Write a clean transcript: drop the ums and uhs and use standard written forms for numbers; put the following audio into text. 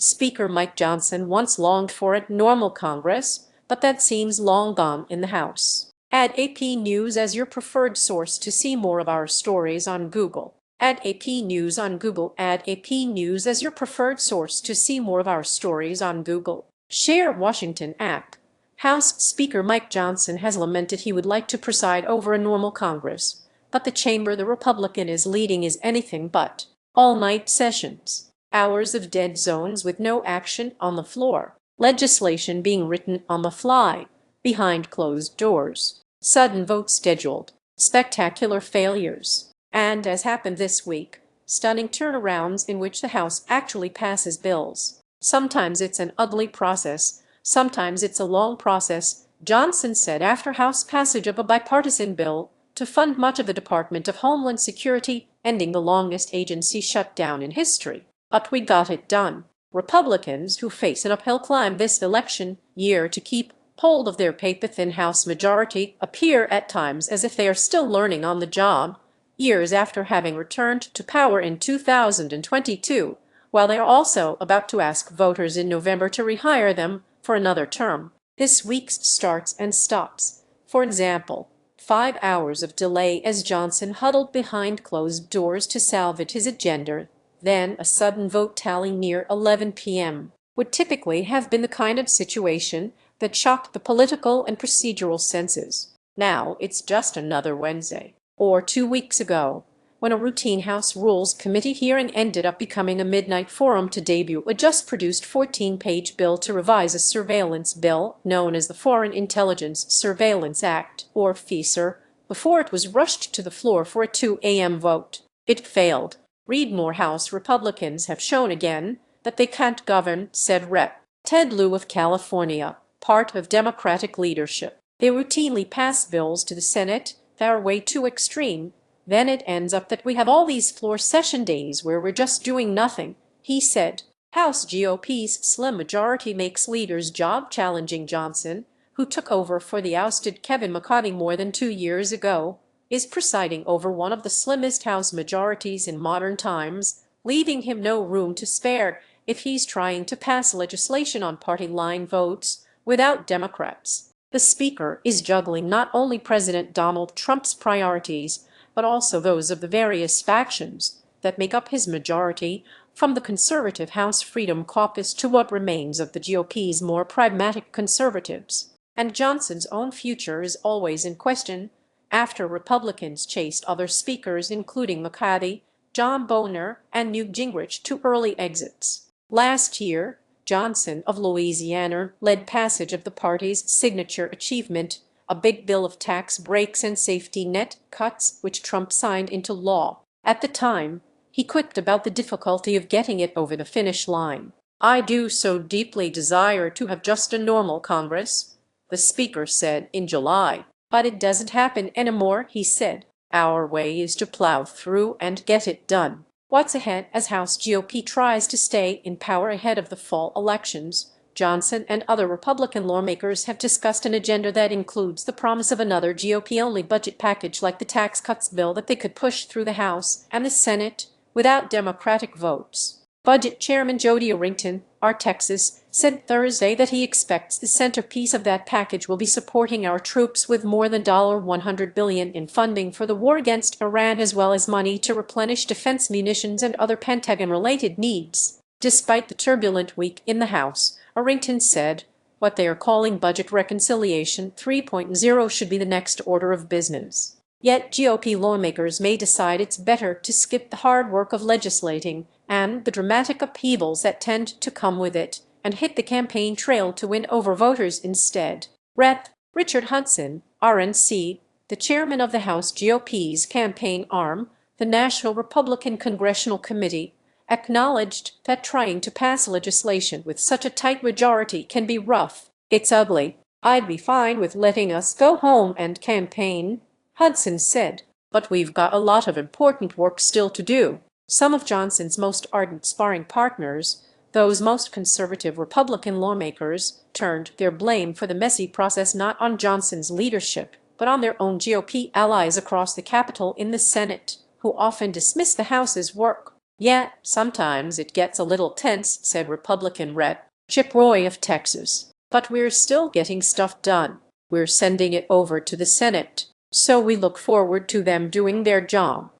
Speaker Mike Johnson once longed for a normal Congress, but that seems long gone in the House. Add AP News as your preferred source to see more of our stories on Google. Add AP News on Google. Add AP News as your preferred source to see more of our stories on Google. Share Washington app. House Speaker Mike Johnson has lamented he would like to preside over a normal Congress, but the chamber the Republican is leading is anything but. All-night sessions. Hours of dead zones with no action on the floor. Legislation being written on the fly, behind closed doors. Sudden votes scheduled. Spectacular failures. And, as happened this week, stunning turnarounds in which the House actually passes bills. Sometimes it's an ugly process, sometimes it's a long process, Johnson said after House passage of a bipartisan bill to fund much of the Department of Homeland Security, ending the longest agency shutdown in history. But we got it done. Republicans, who face an uphill climb this election year to keep hold of their paper-thin House majority, appear at times as if they are still learning on the job, years after having returned to power in 2022, while they are also about to ask voters in November to rehire them for another term. This week's starts and stops. For example, 5 hours of delay as Johnson huddled behind closed doors to salvage his agenda. Then a sudden vote tally near 11 p.m. would typically have been the kind of situation that shocked the political and procedural senses. Now it's just another Wednesday. Or 2 weeks ago, when a routine House Rules Committee hearing ended up becoming a midnight forum to debut a just-produced 14-page bill to revise a surveillance bill known as the Foreign Intelligence Surveillance Act, or FISA, before it was rushed to the floor for a 2 a.m. vote. It failed. Read more. House Republicans have shown again that they can't govern, said Rep. Ted Lieu of California, part of Democratic leadership. They routinely pass bills to the Senate that are way too extreme. Then it ends up that we have all these floor session days where we're just doing nothing, he said. House GOP's slim majority makes leaders' job challenging. Johnson, who took over for the ousted Kevin McCarthy more than 2 years ago, is presiding over one of the slimmest House majorities in modern times, leaving him no room to spare if he's trying to pass legislation on party line votes without Democrats. The Speaker is juggling not only President Donald Trump's priorities, but also those of the various factions that make up his majority, from the conservative House Freedom Caucus to what remains of the GOP's more pragmatic conservatives. And Johnson's own future is always in question, after Republicans chased other speakers including McCarthy, John Boehner, and Newt Gingrich to early exits. Last year, Johnson of Louisiana led passage of the party's signature achievement, a big bill of tax breaks and safety net cuts, which Trump signed into law. At the time, he quipped about the difficulty of getting it over the finish line. "I do so deeply desire to have just a normal Congress," the Speaker said in July. "But it doesn't happen anymore," he said. "Our way is to plow through and get it done." What's ahead as House GOP tries to stay in power ahead of the fall elections? Johnson and other Republican lawmakers have discussed an agenda that includes the promise of another GOP-only budget package like the tax cuts bill that they could push through the House and the Senate without Democratic votes. Budget Chairman Jody Arrington, our Texas, said Thursday that he expects the centerpiece of that package will be supporting our troops with more than $100 billion in funding for the war against Iran, as well as money to replenish defense munitions and other Pentagon-related needs. Despite the turbulent week in the House, Arrington said what they are calling Budget Reconciliation 3.0 should be the next order of business. Yet GOP lawmakers may decide it's better to skip the hard work of legislating and the dramatic upheavals that tend to come with it, and hit the campaign trail to win over voters instead. Rep. Richard Hudson, RNC, the chairman of the House GOP's campaign arm, the National Republican Congressional Committee, acknowledged that trying to pass legislation with such a tight majority can be rough. "It's ugly. I'd be fine with letting us go home and campaign," Hudson said, "but we've got a lot of important work still to do." Some of Johnson's most ardent sparring partners, those most conservative Republican lawmakers, turned their blame for the messy process not on Johnson's leadership, but on their own GOP allies across the Capitol in the Senate, who often dismiss the House's work. Yeah, sometimes it gets a little tense, said Republican Rep. Chip Roy of Texas. But we're still getting stuff done. We're sending it over to the Senate. So we look forward to them doing their job.